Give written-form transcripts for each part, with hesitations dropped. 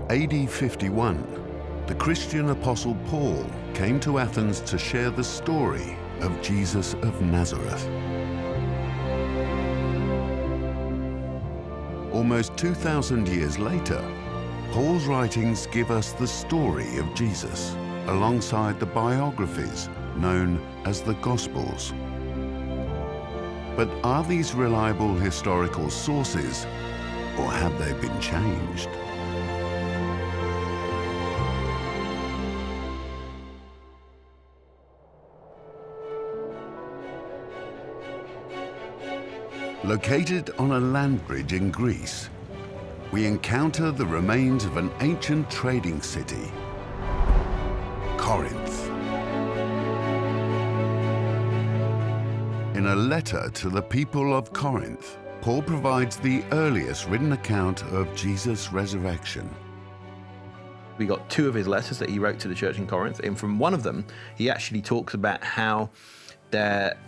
AD 51, the Christian apostle Paul came to Athens to share the story of Jesus of Nazareth. Almost 2,000 years later, Paul's writings give us the story of Jesus alongside the biographies known as the Gospels. But are these reliable historical sources, or have they been changed? Located on a land bridge in Greece, we encounter the remains of an ancient trading city, Corinth. In a letter to the people of Corinth, Paul provides the earliest written account of Jesus' resurrection. We got two of his letters that he wrote to the church in Corinth, and from one of them, he actually talks about how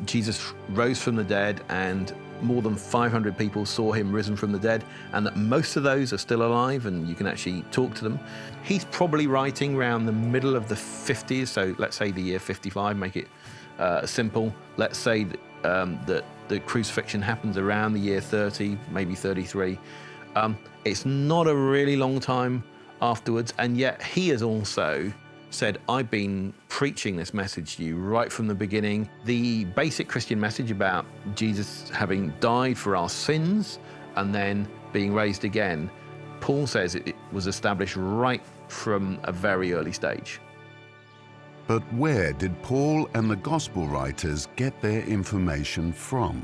Jesus rose from the dead and more than 500 people saw him risen from the dead, and that most of those are still alive and you can actually talk to them. He's probably writing around the middle of the 50s, so let's say the year 55, make it simple. Let's say that the crucifixion happens around the year 30, maybe 33. It's not a really long time afterwards, and yet he has also said, I've been preaching this message to you right from the beginning. The basic Christian message about Jesus having died for our sins and then being raised again, Paul says it was established right from a very early stage. But where did Paul and the gospel writers get their information from?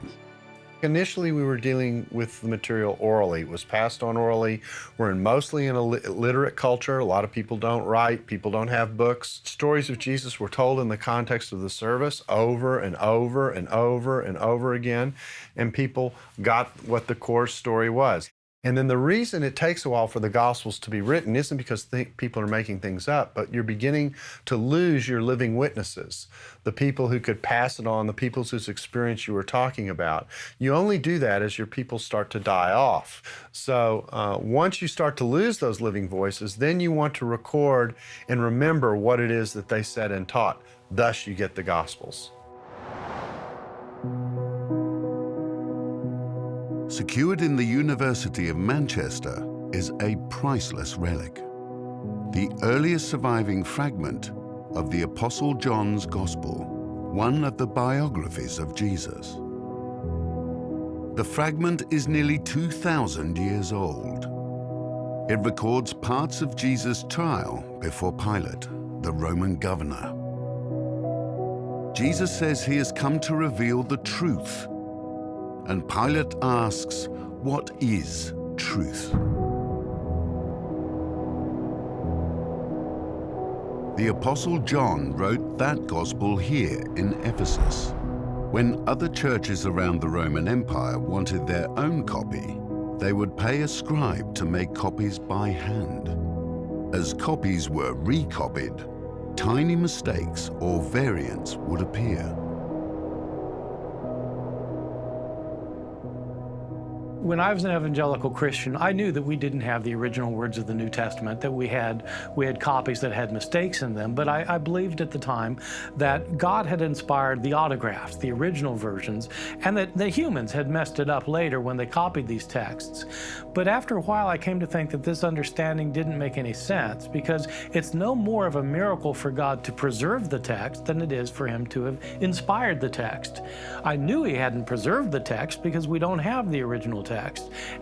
Initially, we were dealing with the material orally. It was passed on orally. We're mostly in a literate culture. A lot of people don't write. People don't have books. Stories of Jesus were told in the context of the service over and over and over and over again, and people got what the core story was. And then the reason it takes a while for the Gospels to be written isn't because people are making things up, but you're beginning to lose your living witnesses, the people who could pass it on, the people whose experience you were talking about. You only do that as your people start to die off. So once you start to lose those living voices, then you want to record and remember what it is that they said and taught. Thus you get the Gospels. Secured in the University of Manchester is a priceless relic, the earliest surviving fragment of the Apostle John's Gospel, one of the biographies of Jesus. The fragment is nearly 2,000 years old. It records parts of Jesus' trial before Pilate, the Roman governor. Jesus says he has come to reveal the truth, and Pilate asks, what is truth? The Apostle John wrote that gospel here in Ephesus. When other churches around the Roman Empire wanted their own copy, they would pay a scribe to make copies by hand. As copies were recopied, tiny mistakes or variants would appear. When I was an evangelical Christian, I knew that we didn't have the original words of the New Testament, that we had copies that had mistakes in them, but I believed at the time that God had inspired the autographs, the original versions, and that the humans had messed it up later when they copied these texts. But after a while, I came to think that this understanding didn't make any sense, because it's no more of a miracle for God to preserve the text than it is for him to have inspired the text. I knew he hadn't preserved the text because we don't have the original text.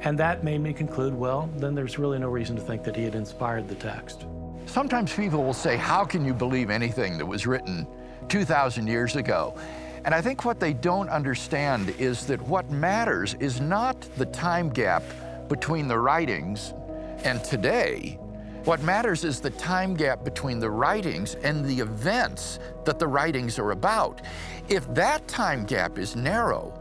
And that made me conclude, well, then there's really no reason to think that he had inspired the text. Sometimes people will say, how can you believe anything that was written 2,000 years ago? And I think what they don't understand is that what matters is not the time gap between the writings and today. What matters is the time gap between the writings and the events that the writings are about. If that time gap is narrow,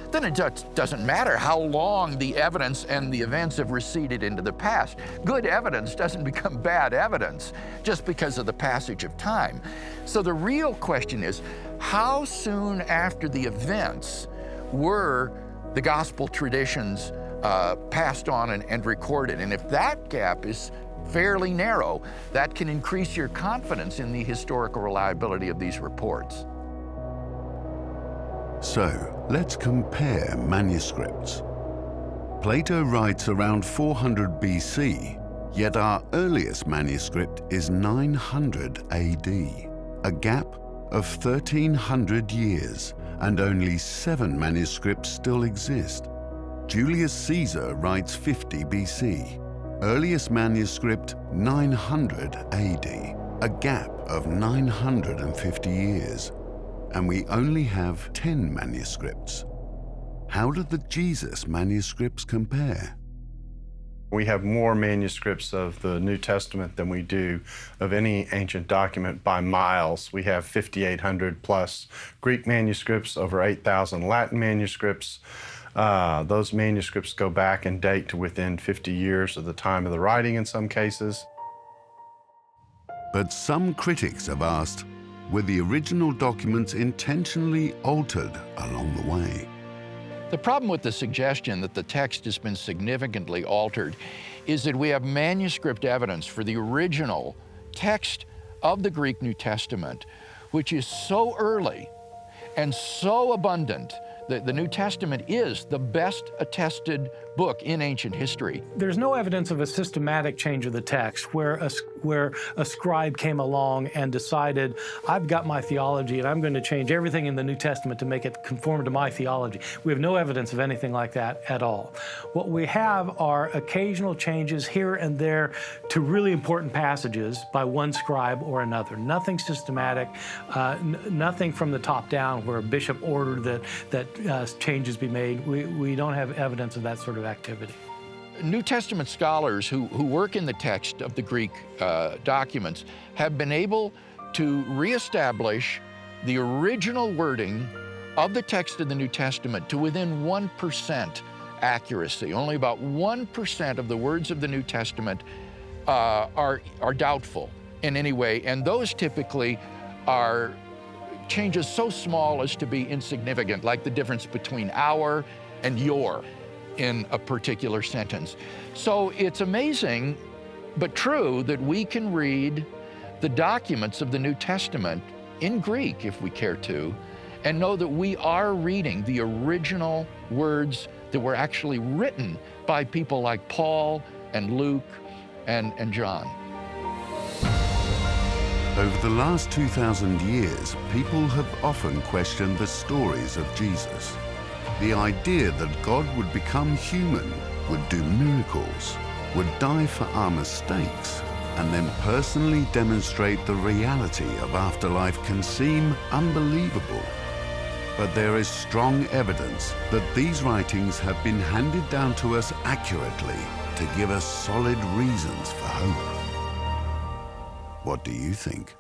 then it doesn't matter how long the evidence and the events have receded into the past. Good evidence doesn't become bad evidence just because of the passage of time. So the real question is, how soon after the events were the gospel traditions passed on and recorded? And if that gap is fairly narrow, that can increase your confidence in the historical reliability of these reports. So, let's compare manuscripts. Plato writes around 400 BC, yet our earliest manuscript is 900 AD, a gap of 1,300 years, and only 7 manuscripts still exist. Julius Caesar writes 50 BC, earliest manuscript 900 AD, a gap of 950 years, and we only have 10 manuscripts. How do the Jesus manuscripts compare? We have more manuscripts of the New Testament than we do of any ancient document by miles. We have 5,800 plus Greek manuscripts, over 8,000 Latin manuscripts. Those manuscripts go back and date to within 50 years of the time of the writing in some cases. But some critics have asked, were the original documents intentionally altered along the way? The problem with the suggestion that the text has been significantly altered is that we have manuscript evidence for the original text of the Greek New Testament, which is so early and so abundant that the New Testament is the best attested book in ancient history. There's no evidence of a systematic change of the text where a scribe came along and decided, I've got my theology and I'm going to change everything in the New Testament to make it conform to my theology. We have no evidence of anything like that at all. What we have are occasional changes here and there to really important passages by one scribe or another. Nothing systematic, nothing from the top down where a bishop ordered that changes be made. We don't have evidence of that sort of activity. New Testament scholars who work in the text of the Greek documents have been able to reestablish the original wording of the text of the New Testament to within 1% accuracy. Only about 1% of the words of the New Testament are doubtful in any way, and those typically are changes so small as to be insignificant, like the difference between our and your in a particular sentence. So it's amazing, but true, that we can read the documents of the New Testament in Greek, if we care to, and know that we are reading the original words that were actually written by people like Paul and Luke and John. Over the last 2,000 years, people have often questioned the stories of Jesus. The idea that God would become human, would do miracles, would die for our mistakes, and then personally demonstrate the reality of afterlife can seem unbelievable. But there is strong evidence that these writings have been handed down to us accurately to give us solid reasons for hope. What do you think?